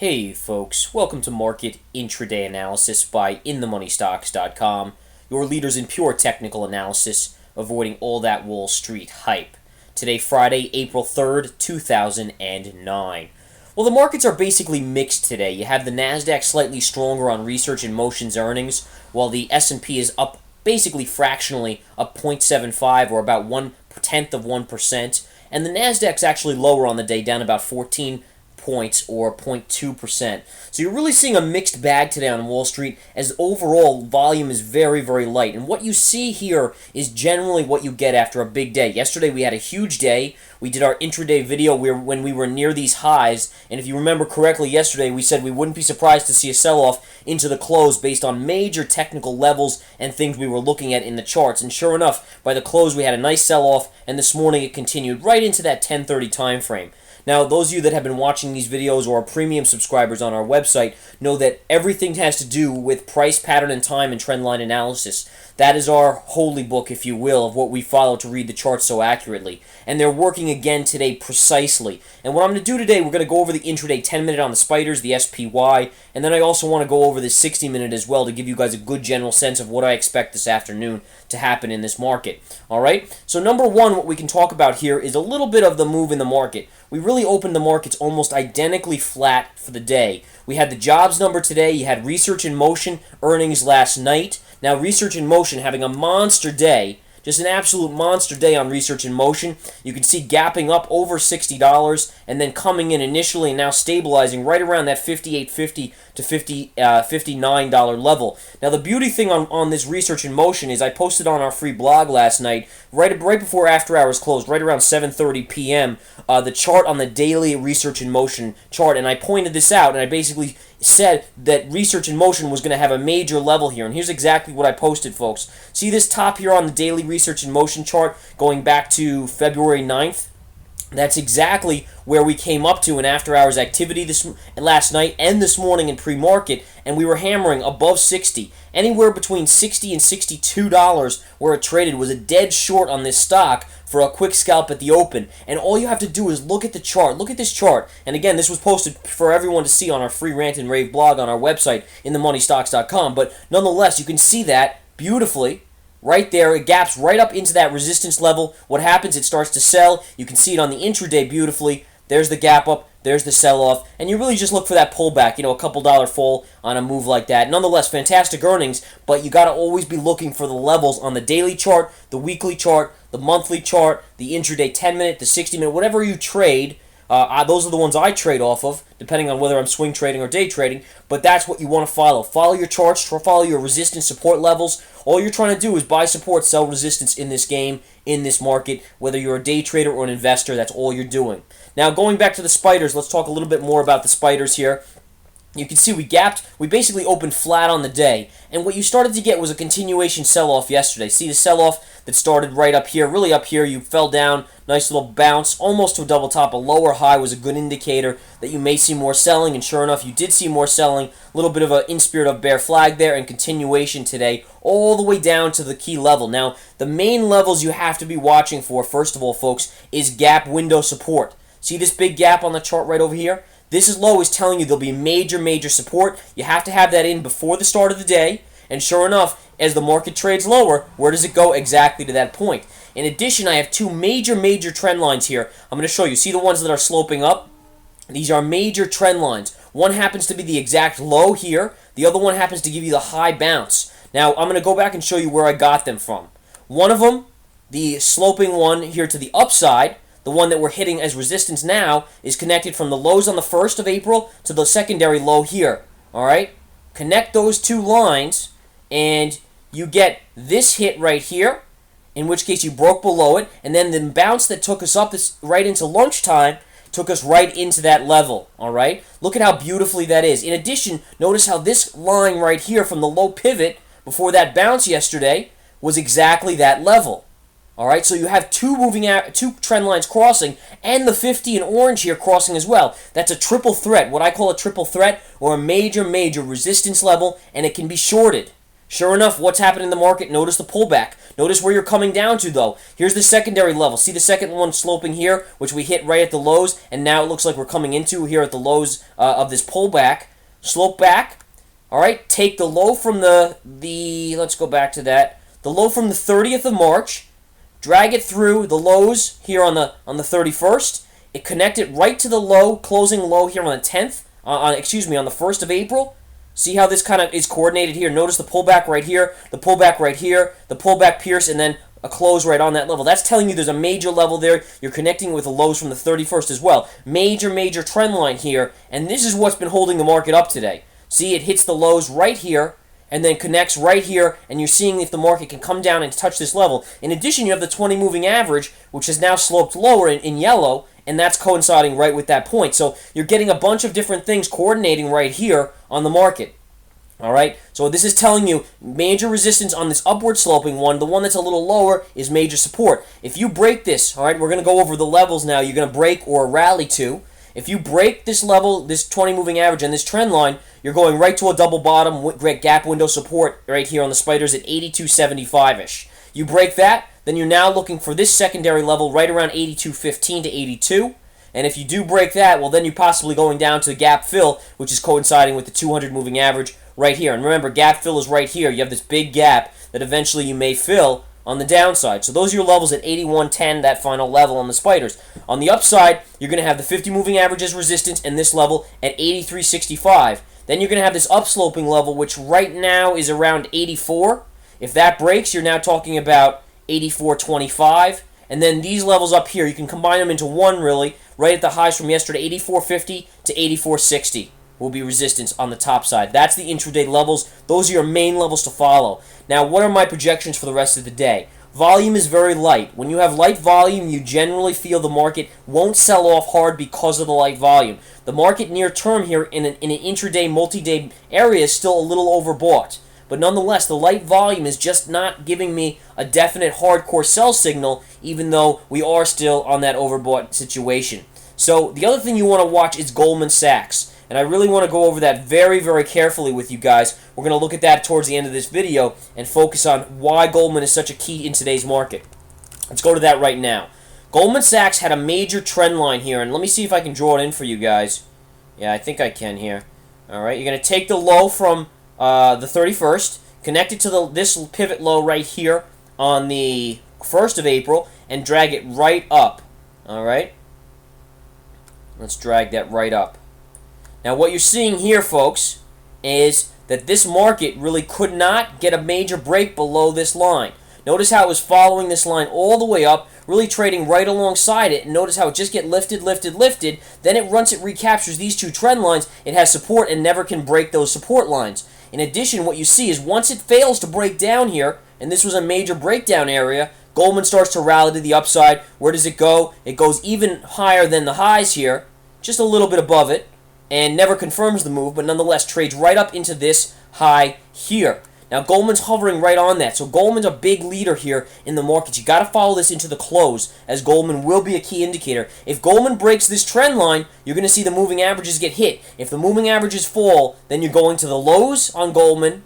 Hey folks, welcome to Market Intraday Analysis by InTheMoneyStocks.com, your leaders in pure technical analysis, avoiding all that Wall Street hype. Today, Friday, April 3rd, 2009. Well, the markets are basically mixed today. You have the Nasdaq slightly stronger on Research in Motion's earnings, while the S&P is up basically fractionally, up 0.75 or about 0.1%, and the Nasdaq's actually lower on the day, down about 14 points or 0.2%. So you're really seeing a mixed bag today on Wall Street as overall volume is very, very light. And what you see here is generally what you get after a big day. Yesterday we had a huge day. We did our intraday video when we were near these highs. And if you remember correctly, yesterday we said we wouldn't be surprised to see a sell-off into the close based on major technical levels and things we were looking at in the charts. And sure enough, by the close we had a nice sell-off, and this morning it continued right into that 10:30 time frame. Now, those of you that have been watching these videos or are premium subscribers on our website know that everything has to do with price, pattern, and time and trendline analysis. That is our holy book, if you will, of what we follow to read the charts so accurately. And they're working again today precisely. And what I'm going to do today, we're going to go over the intraday 10-minute on the spiders, the SPY, and then I also want to go over the 60-minute as well to give you guys a good general sense of what I expect this afternoon to happen in this market. All right? So number one, what we can talk about here is a little bit of the move in the market. We really opened the markets almost identically flat for the day. We had the jobs number today. You had Research in Motion earnings last night. Now, Research in Motion having a monster day, just an absolute monster day on Research in Motion. You can see gapping up over $60 and then coming in initially and now stabilizing right around that $58.50 to $59 level. Now, the beauty thing on this Research in Motion is I posted on our free blog last night, right before after hours closed, right around 7:30 p.m., the chart on the daily Research in Motion chart, and I pointed this out, and I basically said that Research in Motion was going to have a major level here, and here's exactly what I posted, folks. See this top here on the daily Research in Motion chart going back to February 9th? That's exactly where we came up to in after-hours activity last night and this morning in pre-market, and we were hammering above 60. Anywhere between $60 and $62 where it traded was a dead short on this stock for a quick scalp at the open. And all you have to do is look at the chart. Look at this chart. And again, this was posted for everyone to see on our free Rant and Rave blog on our website, InTheMoneyStocks.com. But nonetheless, you can see that beautifully. Right there, it gaps right up into that resistance level. What happens? It starts to sell. You can see it on the intraday beautifully. There's the gap up. There's the sell-off. And you really just look for that pullback, a couple dollar fall on a move like that. Nonetheless, fantastic earnings, but you got to always be looking for the levels on the daily chart, the weekly chart, the monthly chart, the intraday 10-minute, the 60-minute, whatever you trade. Those are the ones I trade off of, depending on whether I'm swing trading or day trading, but that's what you want to follow. Follow your charts, follow your resistance support levels. All you're trying to do is buy support, sell resistance in this game, in this market, whether you're a day trader or an investor, that's all you're doing. Now, going back to the spiders, let's talk a little bit more about the spiders here. You can see we basically opened flat on the day, and what you started to get was a continuation sell-off yesterday. See the sell-off that started right up here, really up here, you fell down, nice little bounce, almost to a double top. A lower high was a good indicator that you may see more selling, and sure enough, you did see more selling. A little bit of an in-spirit of bear flag there, and continuation today, all the way down to the key level. Now, the main levels you have to be watching for, first of all, folks, is gap window support. See this big gap on the chart right over here? This is low is telling you there'll be major support. You have to have that in before the start of the day. And sure enough, as the market trades lower, where does it go? Exactly to that point. In addition, I have two major trend lines here. I'm going to show you. See the ones that are sloping up? These are major trend lines. One happens to be the exact low here. The other one happens to give you the high bounce. Now, I'm going to go back and show you where I got them from. One of them, the sloping one here to the upside, the one that we're hitting as resistance now, is connected from the lows on the 1st of April to the secondary low here. All right? Connect those two lines, and you get this hit right here, in which case you broke below it, and then the bounce that took us up right into lunchtime took us right into that level. All right? Look at how beautifully that is. In addition, notice how this line right here from the low pivot before that bounce yesterday was exactly that level. All right, so you have two trend lines crossing, and the 50 in orange here crossing as well. That's a triple threat, what I call a triple threat, or a major resistance level, and it can be shorted. Sure enough, what's happening in the market? Notice the pullback. Notice where you're coming down to, though. Here's the secondary level. See the second one sloping here, which we hit right at the lows, and now it looks like we're coming into here at the lows of this pullback. Slope back. All right, take the low from the let's go back to that. The low from the 30th of March. Drag it through the lows here on the 31st. It connected right to the low, closing low here on the 10th. On the 1st of April. See how this kind of is coordinated here. Notice the pullback right here, the pullback right here, the pullback pierce, and then a close right on that level. That's telling you there's a major level there. You're connecting with the lows from the 31st as well. Major trend line here, and this is what's been holding the market up today. See, it hits the lows right here, and then connects right here, and you're seeing if the market can come down and touch this level. In addition, you have the 20 moving average, which has now sloped lower in yellow, and that's coinciding right with that point. So you're getting a bunch of different things coordinating right here on the market. All right, so this is telling you major resistance on this upward sloping one. The one that's a little lower is major support. If you break this, all right, we're going to go over the levels now you're going to break or rally to. If you break this level, this 20 moving average and this trend line, you're going right to a double bottom gap window support right here on the spiders at 82.75-ish. You break that, then you're now looking for this secondary level right around 82.15 to 82. And if you do break that, well, then you're possibly going down to the gap fill, which is coinciding with the 200 moving average right here. And remember, gap fill is right here. You have this big gap that eventually you may fill on the downside. So those are your levels at 81.10, that final level on the spiders. On the upside, you're going to have the 50 moving average as resistance and this level at 83.65. Then you're going to have this upsloping level, which right now is around 84. If that breaks, you're now talking about 84.25. And then these levels up here, you can combine them into one, really, right at the highs from yesterday, 84.50 to 84.60 will be resistance on the top side. That's the intraday levels. Those are your main levels to follow. Now, what are my projections for the rest of the day? Volume is very light. When you have light volume, you generally feel the market won't sell off hard because of the light volume. The market near term here in an intraday, multi-day area is still a little overbought. But nonetheless, the light volume is just not giving me a definite hardcore sell signal, even though we are still on that overbought situation. So the other thing you want to watch is Goldman Sachs. And I really want to go over that very carefully with you guys. We're going to look at that towards the end of this video and focus on why Goldman is such a key in today's market. Let's go to that right now. Goldman Sachs had a major trend line here, and let me see if I can draw it in for you guys. Yeah, I think I can here. All right, you're going to take the low from the 31st, connect it to this pivot low right here on the 1st of April, and drag it right up. All right? Let's drag that right up. Now, what you're seeing here, folks, is that this market really could not get a major break below this line. Notice how it was following this line all the way up, really trading right alongside it. And notice how it just get lifted. Then once it recaptures these two trend lines, it has support and never can break those support lines. In addition, what you see is once it fails to break down here, and this was a major breakdown area, Goldman starts to rally to the upside. Where does it go? It goes even higher than the highs here, just a little bit above it, and never confirms the move, but nonetheless trades right up into this high here. Now, Goldman's hovering right on that, so Goldman's a big leader here in the markets. You got to follow this into the close, as Goldman will be a key indicator. If Goldman breaks this trend line, you're going to see the moving averages get hit. If the moving averages fall, then you're going to the lows on Goldman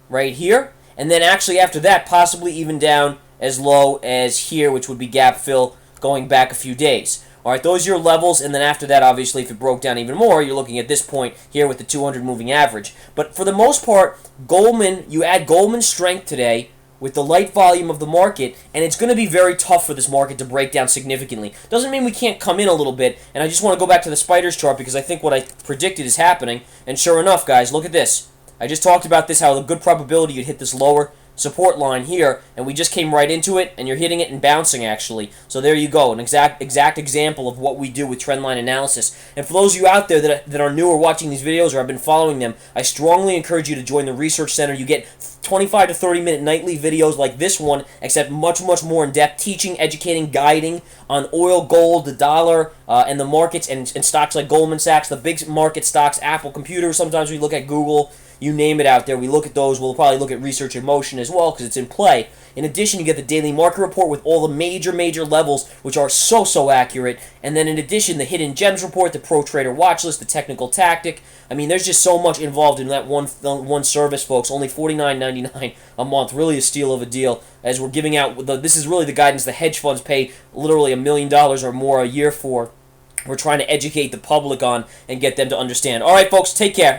right here, and then actually after that, possibly even down as low as here, which would be gap fill going back a few days. All right, those are your levels, and then after that, obviously, if it broke down even more, you're looking at this point here with the 200 moving average. But for the most part, Goldman, you add Goldman's strength today with the light volume of the market, and it's going to be very tough for this market to break down significantly. Doesn't mean we can't come in a little bit, and I just want to go back to the spiders chart because I think what I predicted is happening, and sure enough, guys, look at this. I just talked about this, how the good probability you'd hit this lower support line here, and we just came right into it, and you're hitting it and bouncing, actually. So there you go, an exact example of what we do with trendline analysis. And for those of you out there that are new or watching these videos or have been following them, I strongly encourage you to join the Research Center. You get 25 to 30 minute nightly videos like this one, except much more in depth, teaching, educating, guiding on oil, gold, the dollar, and the markets and stocks like Goldman Sachs, the big market stocks, Apple Computers. Sometimes we look at Google, you name it out there. We look at those. We'll probably look at Research in Motion as well because it's in play. In addition, you get the daily market report with all the major levels, which are so accurate. And then in addition, the hidden gems report, the pro trader watch list, the technical tactic. I mean, there's just so much involved in that one service, folks. Only $49.99 a month. Really a steal of a deal. As we're giving out, this is really the guidance the hedge funds pay literally $1 million or more a year for. We're trying to educate the public on and get them to understand. All right, folks, take care.